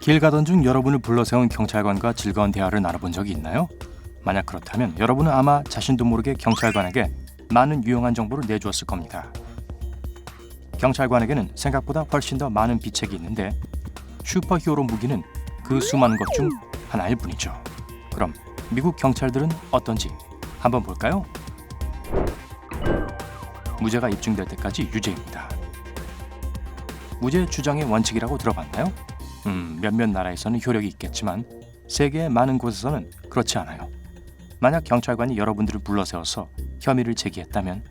길 가던 중 여러분을 불러세운 경찰관과 즐거운 대화를 나눠본 적이 있나요? 만약 그렇다면 여러분은 아마 자신도 모르게 경찰관에게 많은 유용한 정보를 내주었을 겁니다. 경찰관에게는 생각보다 훨씬 더 많은 비책이 있는데 슈퍼히어로 무기는 그 수많은 것 중 하나일 뿐이죠. 그럼 미국 경찰들은 어떤지 한번 볼까요? 무죄가 입증될 때까지 유죄입니다. 무죄 추정의 원칙이라고 들어봤나요? 몇몇 나라에서는 효력이 있겠지만 세계의 많은 곳에서는 그렇지 않아요. 만약 경찰관이 여러분들을 불러세워서 혐의를 제기했다면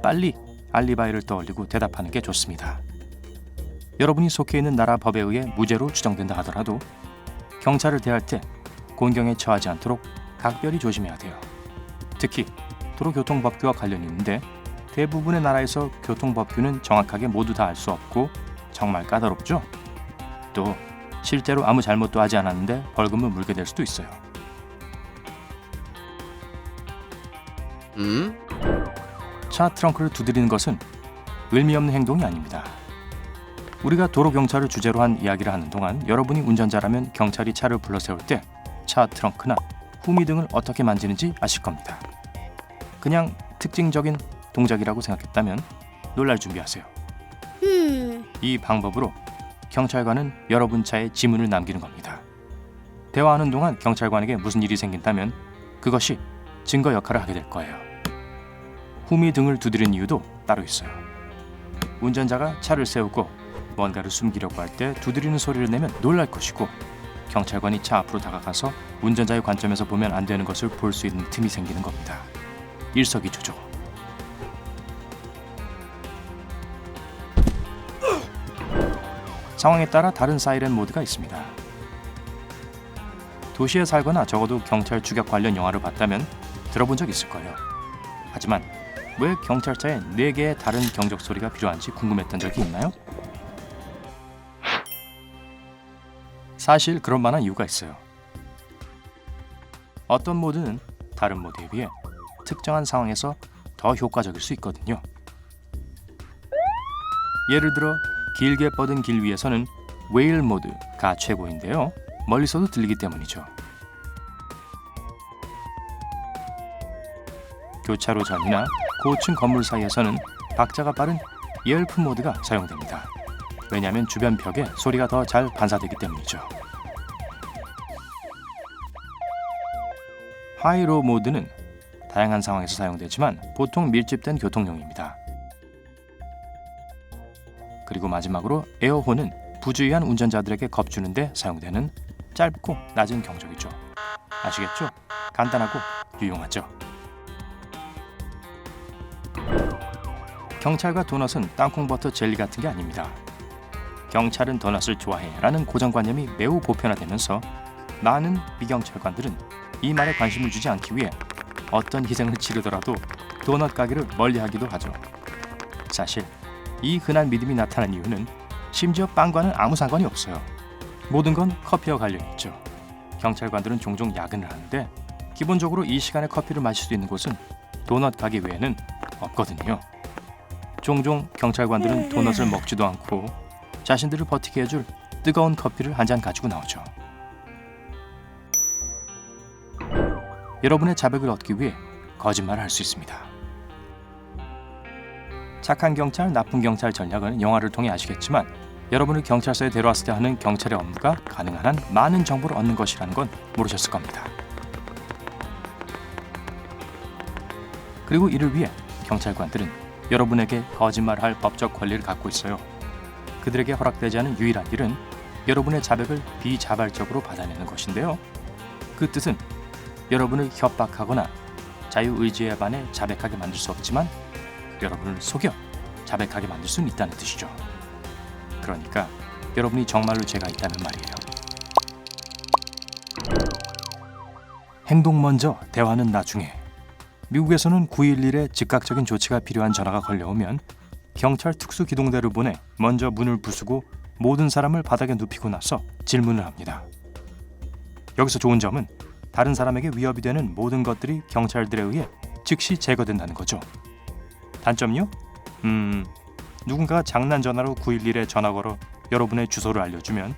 빨리 알리바이를 떠올리고 대답하는 게 좋습니다. 여러분이 속해 있는 나라 법에 의해 무죄로 추정된다 하더라도 경찰을 대할 때 곤경에 처하지 않도록 각별히 조심해야 돼요. 특히 도로교통법규와 관련이 있는데 대부분의 나라에서 교통법규는 정확하게 모두 다 알 수 없고 정말 까다롭죠? 또 실제로 아무 잘못도 하지 않았는데 벌금을 물게 될 수도 있어요. 차 트렁크를 두드리는 것은 의미 없는 행동이 아닙니다. 우리가 도로경찰을 주제로 한 이야기를 하는 동안 여러분이 운전자라면 경찰이 차를 불러세울 때 차 트렁크나 후미 등을 어떻게 만지는지 아실 겁니다. 그냥 특징적인 동작이라고 생각했다면 놀랄 준비하세요. 이 방법으로 경찰관은 여러분 차에 지문을 남기는 겁니다. 대화하는 동안 경찰관에게 무슨 일이 생긴다면 그것이 증거 역할을 하게 될 거예요. 후미 등을 두드리는 이유도 따로 있어요. 운전자가 차를 세우고 뭔가를 숨기려고 할 때 두드리는 소리를 내면 놀랄 것이고 경찰관이 차 앞으로 다가가서 운전자의 관점에서 보면 안 되는 것을 볼 수 있는 틈이 생기는 겁니다. 일석이조죠. 상황에 따라 다른 사이렌 모드가 있습니다. 도시에 살거나 적어도 경찰 추격 관련 영화를 봤다면 들어본 적 있을 거예요. 하지만 왜 경찰차에 4개의 다른 경적 소리가 필요한지 궁금했던 적이 있나요? 사실 그럴 만한 이유가 있어요. 어떤 모드는 다른 모드에 비해 특정한 상황에서 더 효과적일 수 있거든요. 예를 들어 길게 뻗은 길 위에서는 웨일 모드가 최고인데요. 멀리서도 들리기 때문이죠. 교차로 전이나 고층 건물 사이에서는 박자가 빠른 예얼프 모드가 사용됩니다. 왜냐하면 주변 벽에 소리가 더 잘 반사되기 때문이죠. 하이로 모드는 다양한 상황에서 사용되지만 보통 밀집된 교통용입니다. 그리고 마지막으로 에어혼은 부주의한 운전자들에게 겁주는 데 사용되는 짧고 낮은 경적이죠. 아시겠죠? 간단하고 유용하죠. 경찰과 도넛은 땅콩버터 젤리 같은 게 아닙니다. 경찰은 도넛을 좋아해 라는 고정관념이 매우 보편화되면서 많은 미경찰관들은 이 말에 관심을 주지 않기 위해 어떤 희생을 치르더라도 도넛 가게를 멀리하기도 하죠. 사실 이 흔한 믿음이 나타난 이유는 심지어 빵과는 아무 상관이 없어요. 모든 건 커피와 관련이 있죠. 경찰관들은 종종 야근을 하는데 기본적으로 이 시간에 커피를 마실 수 있는 곳은 도넛 가게 외에는 없거든요. 종종 경찰관들은 도넛을 먹지도 않고 자신들을 버티게 해줄 뜨거운 커피를 한 잔 가지고 나오죠. 여러분의 자백을 얻기 위해 거짓말을 할 수 있습니다. 착한 경찰, 나쁜 경찰 전략은 영화를 통해 아시겠지만 여러분을 경찰서에 데려왔을 때 하는 경찰의 업무가 가능한 한 많은 정보를 얻는 것이라는 건 모르셨을 겁니다. 그리고 이를 위해 경찰관들은 여러분에게 거짓말할 법적 권리를 갖고 있어요. 그들에게 허락되지 않은 유일한 일은 여러분의 자백을 비자발적으로 받아내는 것인데요. 그 뜻은 여러분을 협박하거나 자유의지에 반해 자백하게 만들 수 없지만 여러분을 속여 자백하게 만들 수는 있다는 뜻이죠. 그러니까 여러분이 정말로 죄가 있다면 말이에요. 행동 먼저, 대화는 나중에. 미국에서는 911에 즉각적인 조치가 필요한 전화가 걸려오면 경찰 특수기동대를 보내 먼저 문을 부수고 모든 사람을 바닥에 눕히고 나서 질문을 합니다. 여기서 좋은 점은 다른 사람에게 위협이 되는 모든 것들이 경찰들에 의해 즉시 제거된다는 거죠. 단점요? 누군가가 장난 전화로 911에 전화 걸어 여러분의 주소를 알려주면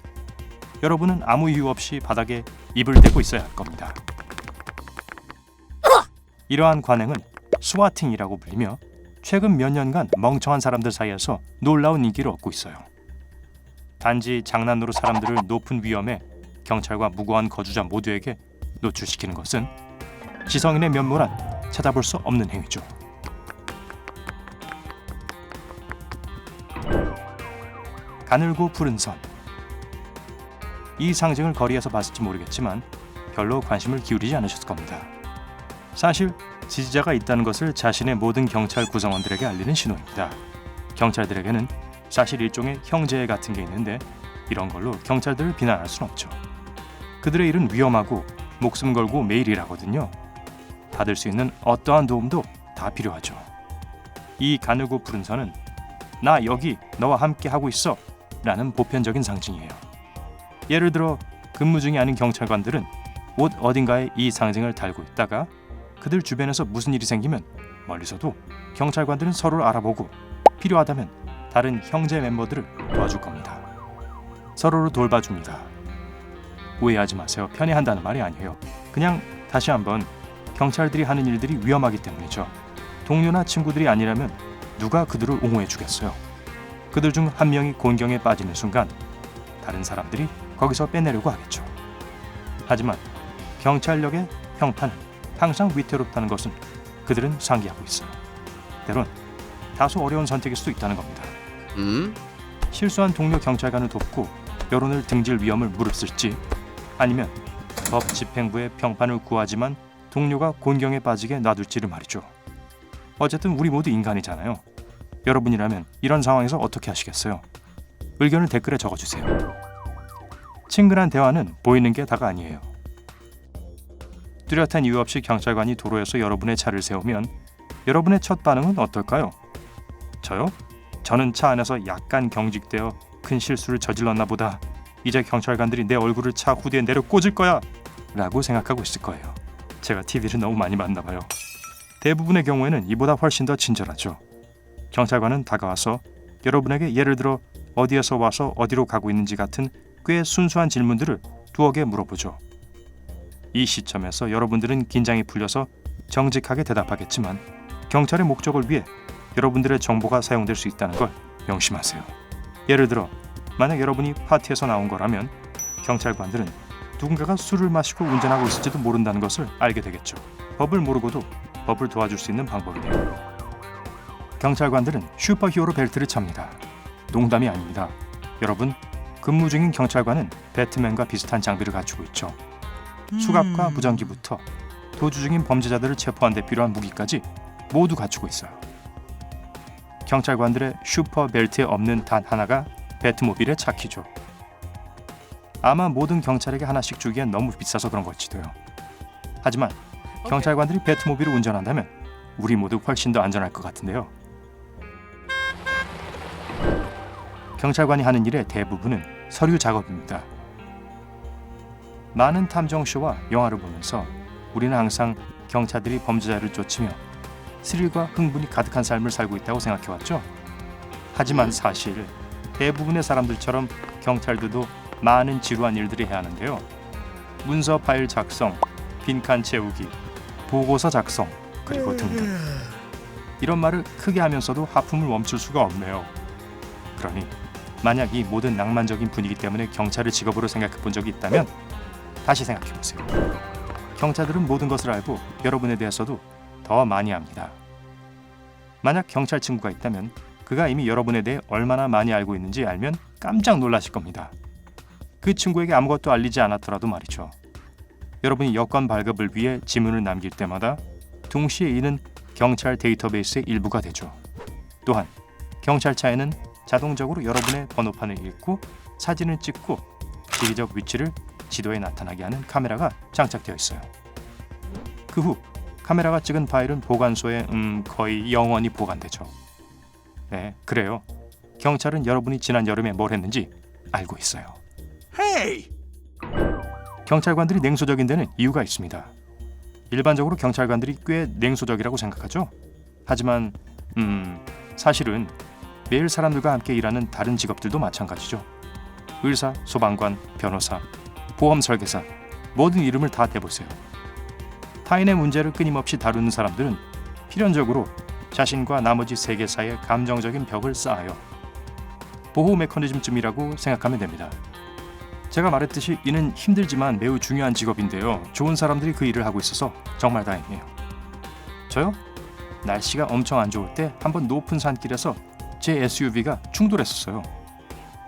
여러분은 아무 이유 없이 바닥에 입을 대고 있어야 할 겁니다. 이러한 관행은 스와팅이라고 불리며 최근 몇 년간 멍청한 사람들 사이에서 놀라운 인기를 얻고 있어요. 단지 장난으로 사람들을 높은 위험에 경찰과 무고한 거주자 모두에게 노출시키는 것은 지성인의 면모란 찾아볼 수 없는 행위죠. 가늘고 푸른 선. 이 상징을 거리에서 봤을지 모르겠지만 별로 관심을 기울이지 않으셨을 겁니다. 사실 지지자가 있다는 것을 자신의 모든 경찰 구성원들에게 알리는 신호입니다. 경찰들에게는 사실 일종의 형제 같은 게 있는데 이런 걸로 경찰들을 비난할 순 없죠. 그들의 일은 위험하고 목숨 걸고 매일 일하거든요. 받을 수 있는 어떠한 도움도 다 필요하죠. 이 가늘고 푸른 선은 나 여기 너와 함께 하고 있어 라는 보편적인 상징이에요. 예를 들어 근무 중이 아닌 경찰관들은 옷 어딘가에 이 상징을 달고 있다가 그들 주변에서 무슨 일이 생기면 멀리서도 경찰관들은 서로를 알아보고 필요하다면 다른 형제 멤버들을 도와줄 겁니다. 서로를 돌봐줍니다. 오해하지 마세요. 편애한다는 말이 아니에요. 그냥 다시 한번 경찰들이 하는 일들이 위험하기 때문이죠. 동료나 친구들이 아니라면 누가 그들을 옹호해 주겠어요. 그들 중 한 명이 곤경에 빠지는 순간 다른 사람들이 거기서 빼내려고 하겠죠. 하지만 경찰력의 평판은 항상 위태롭다는 것은 그들은 상기하고 있어요. 때론 다소 어려운 선택일 수도 있다는 겁니다. 실수한 동료 경찰관을 돕고 여론을 등질 위험을 무릅쓸지 아니면 법 집행부의 평판을 구하지만 동료가 곤경에 빠지게 놔둘지를 말이죠. 어쨌든 우리 모두 인간이잖아요. 여러분이라면 이런 상황에서 어떻게 하시겠어요? 의견을 댓글에 적어주세요. 친근한 대화는 보이는 게 다가 아니에요. 뚜렷한 이유 없이 경찰관이 도로에서 여러분의 차를 세우면 여러분의 첫 반응은 어떨까요? 저요? 저는 차 안에서 약간 경직되어 큰 실수를 저질렀나 보다. 이제 경찰관들이 내 얼굴을 차 후드에 내려 꽂을 거야 라고 생각하고 있을 거예요. 제가 TV를 너무 많이 봤나 봐요. 대부분의 경우에는 이보다 훨씬 더 친절하죠. 경찰관은 다가와서 여러분에게 예를 들어 어디에서 와서 어디로 가고 있는지 같은 꽤 순수한 질문들을 두어 개 물어보죠. 이 시점에서 여러분들은 긴장이 풀려서 정직하게 대답하겠지만 경찰의 목적을 위해 여러분들의 정보가 사용될 수 있다는 걸 명심하세요. 예를 들어 만약 여러분이 파티에서 나온 거라면 경찰관들은 누군가가 술을 마시고 운전하고 있을지도 모른다는 것을 알게 되겠죠. 법을 모르고도 법을 도와줄 수 있는 방법이네요. 경찰관들은 슈퍼히어로 벨트를 찹니다. 농담이 아닙니다. 여러분, 근무 중인 경찰관은 배트맨과 비슷한 장비를 갖추고 있죠. 수갑과 무전기부터 도주 중인 범죄자들을 체포하는 데 필요한 무기까지 모두 갖추고 있어요. 경찰관들의 슈퍼 벨트에 없는 단 하나가 배트모빌의 차키죠. 아마 모든 경찰에게 하나씩 주기엔 너무 비싸서 그런 걸지도요. 하지만 경찰관들이 배트모빌을 운전한다면 우리 모두 훨씬 더 안전할 것 같은데요. 경찰관이 하는 일의 대부분은 서류 작업입니다. 많은 탐정쇼와 영화를 보면서 우리는 항상 경찰들이 범죄자를 쫓으며 스릴과 흥분이 가득한 삶을 살고 있다고 생각해왔죠. 하지만 사실 대부분의 사람들처럼 경찰들도 많은 지루한 일들을 해야 하는데요. 문서 파일 작성, 빈칸 채우기, 보고서 작성, 그리고 등등. 이런 말을 크게 하면서도 하품을 멈출 수가 없네요. 그러니 만약 이 모든 낭만적인 분위기 때문에 경찰을 직업으로 생각해 본 적이 있다면 다시 생각해 보세요. 경찰들은 모든 것을 알고 여러분에 대해서도 더 많이 압니다. 만약 경찰 친구가 있다면 그가 이미 여러분에 대해 얼마나 많이 알고 있는지 알면 깜짝 놀라실 겁니다. 그 친구에게 아무것도 알리지 않았더라도 말이죠. 여러분이 여권 발급을 위해 지문을 남길 때마다 동시에 이는 경찰 데이터베이스의 일부가 되죠. 또한 경찰차에는 자동적으로 여러분의 번호판을 읽고 사진을 찍고 지리적 위치를 지도에 나타나게 하는 카메라가 장착되어 있어요. 그 후 카메라가 찍은 파일은 보관소에 거의 영원히 보관되죠. 네, 그래요. 경찰은 여러분이 지난 여름에 뭘 했는지 알고 있어요. Hey! 경찰관들이 냉소적인 데는 이유가 있습니다. 일반적으로 경찰관들이 꽤 냉소적이라고 생각하죠. 하지만 사실은 매일 사람들과 함께 일하는 다른 직업들도 마찬가지죠. 의사, 소방관, 변호사, 보험 설계사, 모든 이름을 다 대보세요. 타인의 문제를 끊임없이 다루는 사람들은 필연적으로 자신과 나머지 세계 사이에 감정적인 벽을 쌓아요. 보호 메커니즘쯤이라고 생각하면 됩니다. 제가 말했듯이 이는 힘들지만 매우 중요한 직업인데요. 좋은 사람들이 그 일을 하고 있어서 정말 다행이에요. 저요? 날씨가 엄청 안 좋을 때 한번 높은 산길에서 제 SUV가 충돌했었어요.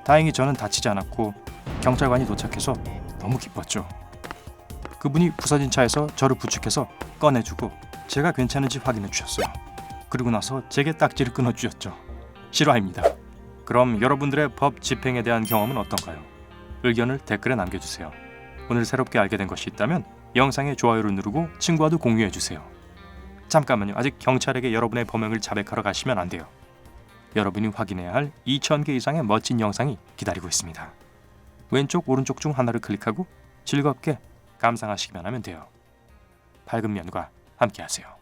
다행히 저는 다치지 않았고 경찰관이 도착해서 너무 기뻤죠. 그분이 부서진 차에서 저를 부축해서 꺼내주고 제가 괜찮은지 확인해 주셨어요. 그리고 나서 제게 딱지를 끊어주셨죠. 실화입니다. 그럼 여러분들의 법 집행에 대한 경험은 어떤가요? 의견을 댓글에 남겨주세요. 오늘 새롭게 알게 된 것이 있다면 영상에 좋아요를 누르고 친구와도 공유해주세요. 잠깐만요. 아직 경찰에게 여러분의 범행을 자백하러 가시면 안 돼요. 여러분이 확인해야 할 2,000개 이상의 멋진 영상이 기다리고 있습니다. 왼쪽 오른쪽 중 하나를 클릭하고 즐겁게 감상하시기만 하면 돼요. 밝은 면과 함께하세요.